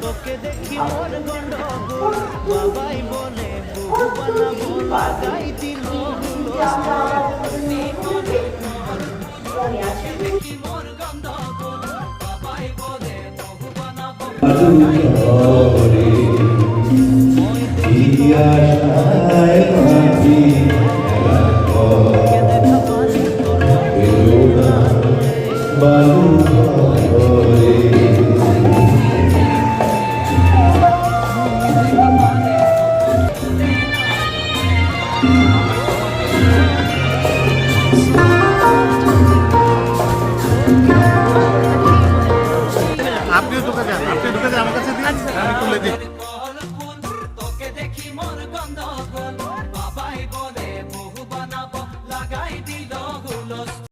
তোকে দেখি মোর গন্ডগোল বাবাই বলে বহু বানাবো লাগাই দিল দেখি মোর গন্ডগোল বাবাই বলে বহু বানাবো বালু